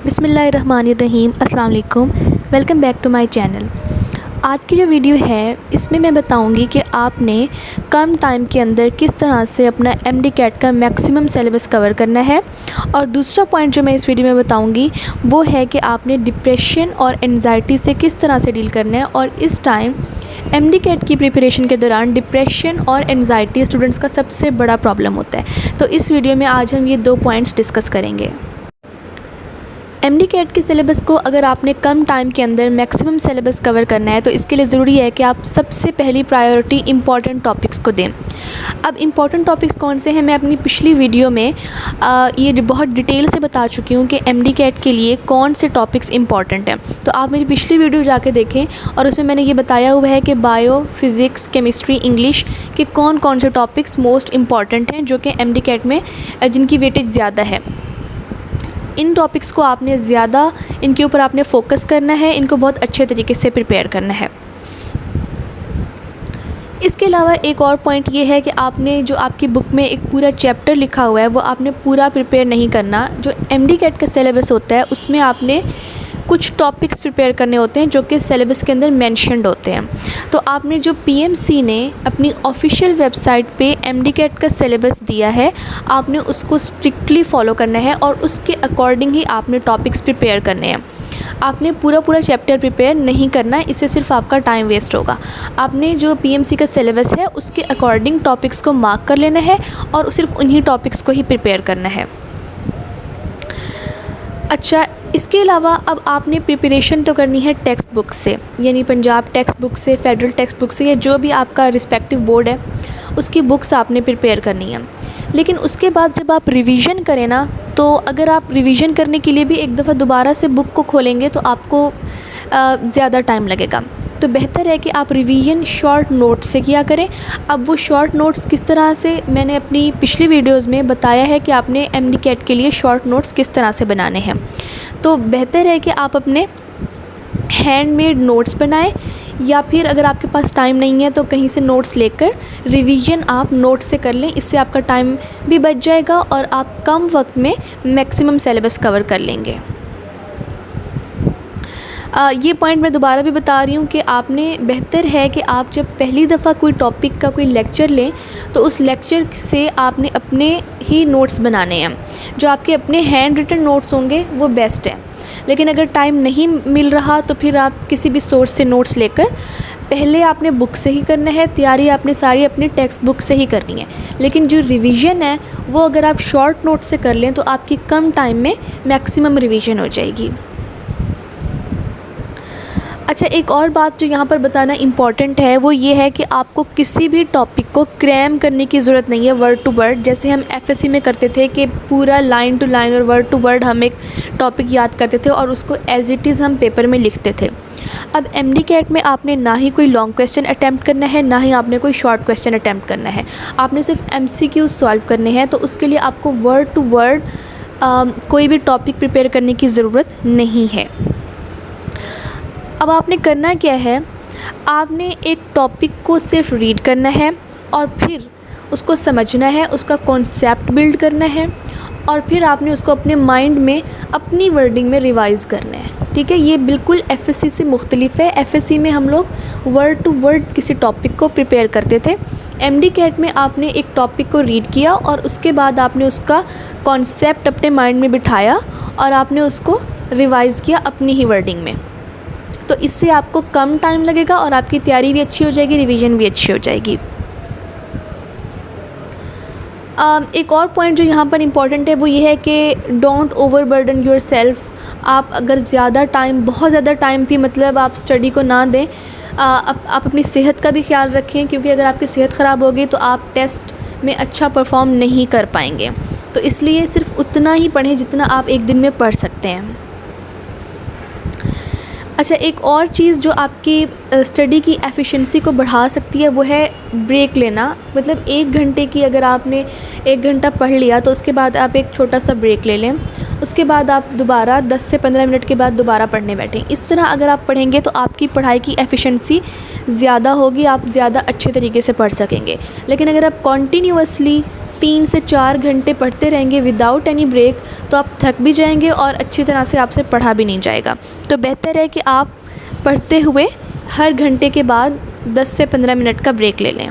बिस्मिल्लाहिर्रहमानिर्रहीम अस्सलाम वालेकुम। Welcome back to my channel. आज की जो वीडियो है इसमें मैं बताऊंगी कि आपने कम टाइम के अंदर किस तरह से अपना एमडी कैट का मैक्सिमम सिलेबस कवर करना है। और दूसरा पॉइंट जो मैं इस वीडियो में बताऊंगी वो है कि आपने डिप्रेशन और एंजाइटी से किस तरह से डील करना है। और इस टाइम एमडी कैट की प्रिपरेशन के दौरान डिप्रेशन और एंजाइटी स्टूडेंट्स का सबसे बड़ा प्रॉब्लम होता है। तो इस वीडियो में आज हम ये दो पॉइंट्स डिस्कस करेंगे। एमडी कैट के सिलेबस को अगर आपने कम टाइम के अंदर मैक्सिमम सिलेबस कवर करना है तो इसके लिए ज़रूरी है कि आप सबसे पहली प्रायोरिटी इम्पॉर्टेंट टॉपिक्स को दें। अब इम्पॉर्टेंट टॉपिक्स कौन से हैं, मैं अपनी पिछली वीडियो में ये बहुत डिटेल से बता चुकी हूँ कि एमडी कैट के लिए कौन से टॉपिक्स इंपॉर्टेंट हैं। तो आप मेरी पिछली वीडियो जाके देखें और उसमें मैंने ये बताया हुआ है कि बायो, फिज़िक्स, केमिस्ट्री, इंग्लिश के कौन कौन से टॉपिक्स मोस्ट इम्पॉर्टेंट हैं जो कि एमडी कैट में जिनकी वेटेज ज़्यादा है। इन टॉपिक्स को आपने ज़्यादा इनके ऊपर आपने फ़ोकस करना है, इनको बहुत अच्छे तरीके से प्रिपेयर करना है। इसके अलावा एक और पॉइंट ये है कि आपने जो आपकी बुक में एक पूरा चैप्टर लिखा हुआ है वो आपने पूरा प्रिपेयर नहीं करना। जो एमडी कैट का सिलेबस होता है उसमें आपने कुछ टॉपिक्स प्रिपेयर करने होते हैं जो कि सिलेबस के अंदर मेंशन्ड होते हैं। तो आपने जो पीएमसी ने अपनी ऑफिशियल वेबसाइट पे एमडी कैट का सिलेबस दिया है आपने उसको स्ट्रिक्टली फॉलो करना है और उसके अकॉर्डिंग ही आपने टॉपिक्स प्रिपेयर करने हैं। आपने पूरा चैप्टर प्रिपेयर नहीं करना है, इससे सिर्फ आपका टाइम वेस्ट होगा। आपने जो पीएमसी का सिलेबस है उसके अकॉर्डिंग टॉपिक्स को मार्क कर लेना है और सिर्फ उन्हीं टॉपिक्स को ही प्रिपेयर करना है। अच्छा, इसके अलावा अब आपने प्रिपरेशन तो करनी है टेक्स्ट बुक से, यानी पंजाब टेक्स्ट बुक से, फेडरल टेक्स्ट बुक से, या जो भी आपका रिस्पेक्टिव बोर्ड है उसकी बुक्स आपने प्रिपेयर करनी है। लेकिन उसके बाद जब आप रिवीजन करें ना, तो अगर आप रिवीजन करने के लिए भी एक दफ़ा दोबारा से बुक को खोलेंगे तो आपको ज़्यादा टाइम लगेगा। तो बेहतर है कि आप रिवीजन शॉर्ट नोट्स से किया करें। अब वो शॉर्ट नोट्स किस तरह से, मैंने अपनी पिछली वीडियोज़ में बताया है कि आपने एमडी कैट के लिए शॉर्ट नोट्स किस तरह से बनाने हैं। तो बेहतर है कि आप अपने हैंडमेड नोट्स बनाएं, या फिर अगर आपके पास टाइम नहीं है तो कहीं से नोट्स लेकर रिवीजन आप नोट्स से कर लें। इससे आपका टाइम भी बच जाएगा और आप कम वक्त में मैक्सिमम सिलेबस कवर कर लेंगे। ये पॉइंट मैं दोबारा भी बता रही हूँ कि आपने बेहतर है कि आप जब पहली दफ़ा कोई टॉपिक का कोई लेक्चर लें तो उस लेक्चर से आपने अपने ही नोट्स बनाने हैं। जो आपके अपने हैंड रिटन नोट्स होंगे वो बेस्ट है। लेकिन अगर टाइम नहीं मिल रहा तो फिर आप किसी भी सोर्स से नोट्स लेकर, पहले आपने बुक से ही करना है, तैयारी आपने सारी अपनी टेक्स्ट बुक से ही करनी है। लेकिन जो रिवीजन है वो अगर आप शॉर्ट नोट से कर लें तो आपकी कम टाइम में मैक्सिमम रिवीजन हो जाएगी। अच्छा, एक और बात जो यहाँ पर बताना इम्पॉर्टेंट है वो ये है कि आपको किसी भी टॉपिक को क्रैम करने की ज़रूरत नहीं है वर्ड टू वर्ड, जैसे हम एफएससी में करते थे कि पूरा लाइन टू लाइन और वर्ड टू वर्ड हम एक टॉपिक याद करते थे और उसको एज इट इज़ हम पेपर में लिखते थे। अब एमडी कैट में आपने ना ही कोई लॉन्ग क्वेश्चन अटैम्प्ट करना है, ना ही आपने कोई शॉर्ट क्वेश्चन अटैम्प्ट करना है। आपने सिर्फ एमसीक्यूज़ सॉल्व करने हैं। तो उसके लिए आपको वर्ड टू वर्ड कोई भी टॉपिक प्रिपेयर करने की ज़रूरत नहीं है। अब आपने करना क्या है, आपने एक टॉपिक को सिर्फ रीड करना है और फिर उसको समझना है, उसका कॉन्सेप्ट बिल्ड करना है और फिर आपने उसको अपने माइंड में अपनी वर्डिंग में रिवाइज़ करना है। ठीक है, ये बिल्कुल एफएससी से मुख्तलिफ है। एफएससी में हम लोग वर्ड टू वर्ड किसी टॉपिक को प्रिपेयर करते थे। एमडी कैट में आपने एक टॉपिक को रीड किया और उसके बाद आपने उसका कॉन्सेप्ट अपने माइंड में बिठाया और आपने उसको रिवाइज़ किया अपनी ही वर्डिंग में। तो इससे आपको कम टाइम लगेगा और आपकी तैयारी भी अच्छी हो जाएगी, रिवीजन भी अच्छी हो जाएगी। एक और पॉइंट जो यहाँ पर इम्पॉर्टेंट है वो ये है कि डोंट ओवरबर्डन योरसेल्फ। आप अगर ज़्यादा टाइम, बहुत ज़्यादा टाइम भी मतलब आप स्टडी को ना दें। आप अपनी सेहत का भी ख्याल रखें, क्योंकि अगर आपकी सेहत ख़राब होगी तो आप टेस्ट में अच्छा परफॉर्म नहीं कर पाएंगे। तो इसलिए सिर्फ उतना ही पढ़ें जितना आप एक दिन में पढ़ सकते हैं। अच्छा, एक और चीज़ जो आपकी स्टडी की एफिशिएंसी को बढ़ा सकती है वो है ब्रेक लेना। मतलब 1 घंटे की अगर आपने 1 घंटा पढ़ लिया तो उसके बाद आप एक छोटा सा ब्रेक ले लें, उसके बाद आप दोबारा 10 से 15 मिनट के बाद दोबारा पढ़ने बैठें। इस तरह अगर आप पढ़ेंगे तो आपकी पढ़ाई की एफिशिएंसी ज़्यादा होगी, आप ज़्यादा अच्छे तरीके से पढ़ सकेंगे। लेकिन अगर आप कॉन्टीन्यूअसली 3 से 4 घंटे पढ़ते रहेंगे विदाउट एनी ब्रेक तो आप थक भी जाएंगे और अच्छी तरह से आपसे पढ़ा भी नहीं जाएगा। तो बेहतर है कि आप पढ़ते हुए हर घंटे के बाद 10 से 15 मिनट का ब्रेक ले लें।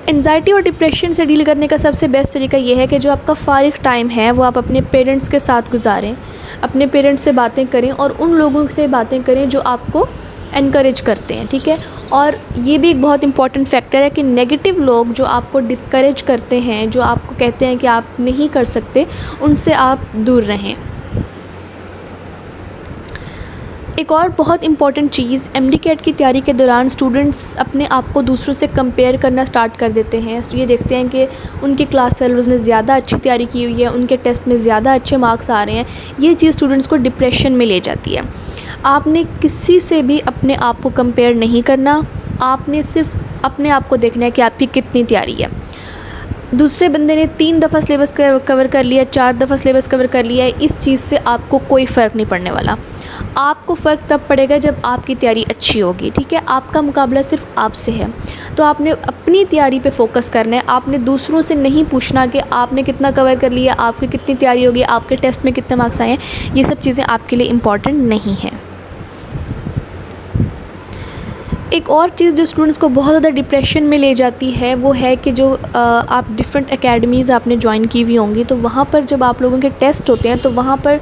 एंजाइटी और डिप्रेशन से डील करने का सबसे बेस्ट तरीका ये है कि जो आपका फ़ारिग टाइम है वो आप अपने पेरेंट्स के साथ गुजारें, अपने पेरेंट्स से बातें करें और उन लोगों से बातें करें जो आपको एनकरेज करते हैं, ठीक है। और ये भी एक बहुत इंपॉर्टेंट फैक्टर है कि नेगेटिव लोग जो आपको डिस्करेज करते हैं, जो आपको कहते हैं कि आप नहीं कर सकते, उनसे आप दूर रहें। एक और बहुत इंपॉर्टेंट चीज़, एमडी कैट की तैयारी के दौरान स्टूडेंट्स अपने आप को दूसरों से कंपेयर करना स्टार्ट कर देते हैं। तो ये देखते हैं कि उनके क्लास फेलोज़ ने ज़्यादा अच्छी तैयारी की हुई है, उनके टेस्ट में ज़्यादा अच्छे मार्क्स आ रहे हैं। ये चीज़ स्टूडेंट्स को डिप्रेशन में ले जाती है। आपने किसी से भी अपने आप को कंपेयर नहीं करना, आपने सिर्फ अपने आप को देखना है कि आपकी कितनी तैयारी है। दूसरे बंदे ने 3 दफ़ा सिलेबस कवर कर लिया, 4 दफ़ा सिलेबस कवर कर लिया है, इस चीज़ से आपको कोई फ़र्क नहीं पड़ने वाला। आपको फ़र्क तब पड़ेगा जब आपकी तैयारी अच्छी होगी, ठीक है। आपका मुकाबला सिर्फ आपसे है, तो आपने अपनी तैयारी पे फोकस करना है। आपने दूसरों से नहीं पूछना कि आपने कितना कवर कर लिया, आपकी कितनी तैयारी होगी, आपके टेस्ट में कितने मार्क्स आए हैं। ये सब चीज़ें आपके लिए इम्पॉर्टेंट नहीं हैं। एक और चीज़ जो स्टूडेंट्स को बहुत ज़्यादा डिप्रेशन में ले जाती है वो है कि जो आप डिफरेंट एकेडमीज़ आपने ज्वाइन की हुई होंगी, तो वहाँ पर जब आप लोगों के टेस्ट होते हैं तो वहाँ पर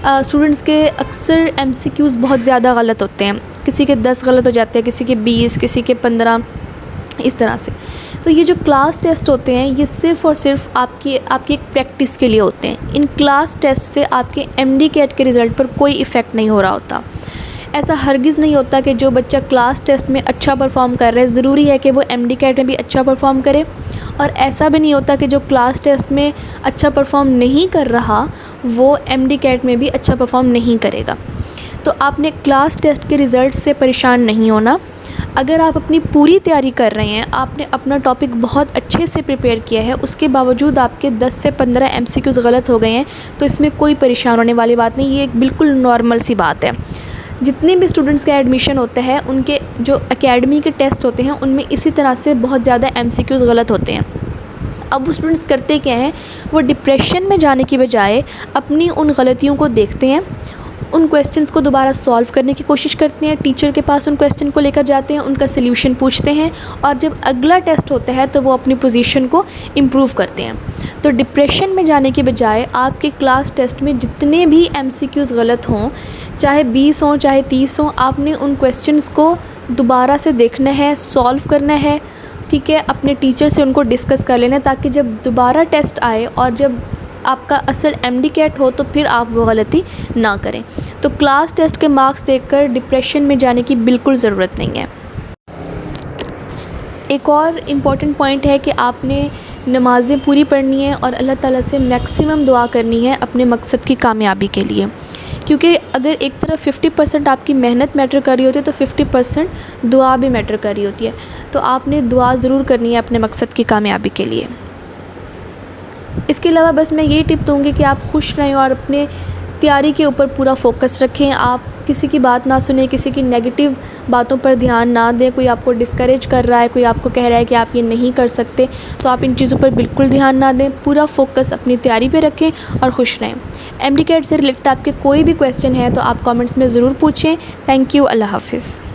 स्टूडेंट्स के अक्सर एमसीक्यूज़ बहुत ज़्यादा गलत होते हैं। किसी के 10 गलत हो जाते हैं, किसी के 20, किसी के 15, इस तरह से। तो ये जो क्लास टेस्ट होते हैं ये सिर्फ़ और सिर्फ आपकी एक प्रैक्टिस के लिए होते हैं। इन क्लास टेस्ट से आपके एमडी कैट के रिज़ल्ट पर कोई इफ़ेक्ट नहीं हो रहा होता। ऐसा हरगिज़ नहीं होता कि जो बच्चा क्लास टेस्ट में अच्छा परफॉर्म कर रहा है ज़रूरी है कि वो एमडी कैट में भी अच्छा परफॉर्म करे, और ऐसा भी नहीं होता कि जो क्लास टेस्ट में अच्छा परफॉर्म नहीं कर रहा वो एमडी कैट में भी अच्छा परफॉर्म नहीं करेगा। तो आपने क्लास टेस्ट के रिज़ल्ट से परेशान नहीं होना। अगर आप अपनी पूरी तैयारी कर रहे हैं, आपने अपना टॉपिक बहुत अच्छे से प्रिपेयर किया है, उसके बावजूद आपके 10 से 15 एमसीक्यूज़ गलत हो गए हैं, तो इसमें कोई परेशान होने वाली बात नहीं। ये एक बिल्कुल नॉर्मल सी बात है। जितने भी स्टूडेंट्स का एडमिशन होता है उनके जो एकेडमी के टेस्ट होते हैं उनमें इसी तरह से बहुत ज़्यादा एमसीक्यूज़ गलत होते हैं। अब वो स्टूडेंट्स करते क्या हैं, वो डिप्रेशन में जाने की बजाय अपनी उन गलतियों को देखते हैं, उन क्वेश्चंस को दोबारा सॉल्व करने की कोशिश करते हैं, टीचर के पास उन क्वेश्चन को लेकर जाते हैं, उनका सल्यूशन पूछते हैं, और जब अगला टेस्ट होता है तो वो अपनी पोजीशन को इम्प्रूव करते हैं। तो डिप्रेशन में जाने के बजाय आपके क्लास टेस्ट में जितने भी एमसीक्यूज़ गलत हों, चाहे 20 हों चाहे 30 हों, आपने उन क्वेश्चंस को दोबारा से देखना है, सॉल्व करना है, ठीक है। अपने टीचर से उनको डिस्कस कर लेना है ताकि जब दोबारा टेस्ट आए और जब आपका असल एमडी कैट हो तो फिर आप वो गलती ना करें। तो क्लास टेस्ट के मार्क्स देखकर डिप्रेशन में जाने की बिल्कुल ज़रूरत नहीं है। एक और इम्पॉर्टेंट पॉइंट है कि आपने नमाज़ें पूरी पढ़नी है और अल्लाह ताला से मैक्सिमम दुआ करनी है अपने मकसद की कामयाबी के लिए, क्योंकि अगर एक तरफ 50% आपकी मेहनत मैटर कर रही होती है तो 50% दुआ भी मैटर कर रही होती है। तो आपने दुआ ज़रूर करनी है अपने मकसद की कामयाबी के लिए। इसके अलावा बस मैं यही टिप दूँगी कि आप खुश रहें और अपने तैयारी के ऊपर पूरा फोकस रखें। आप किसी की बात ना सुने, किसी की नेगेटिव बातों पर ध्यान ना दें। कोई आपको डिस्करेज कर रहा है, कोई आपको कह रहा है कि आप ये नहीं कर सकते, तो आप इन चीज़ों पर बिल्कुल ध्यान ना दें। पूरा फोकस अपनी तैयारी पे रखें और खुश रहें। एमडी कैट से रिलेटेड आपके कोई भी क्वेश्चन है तो आप कमेंट्स में ज़रूर पूछें। Thank you. अल्लाह हाफ़िज़।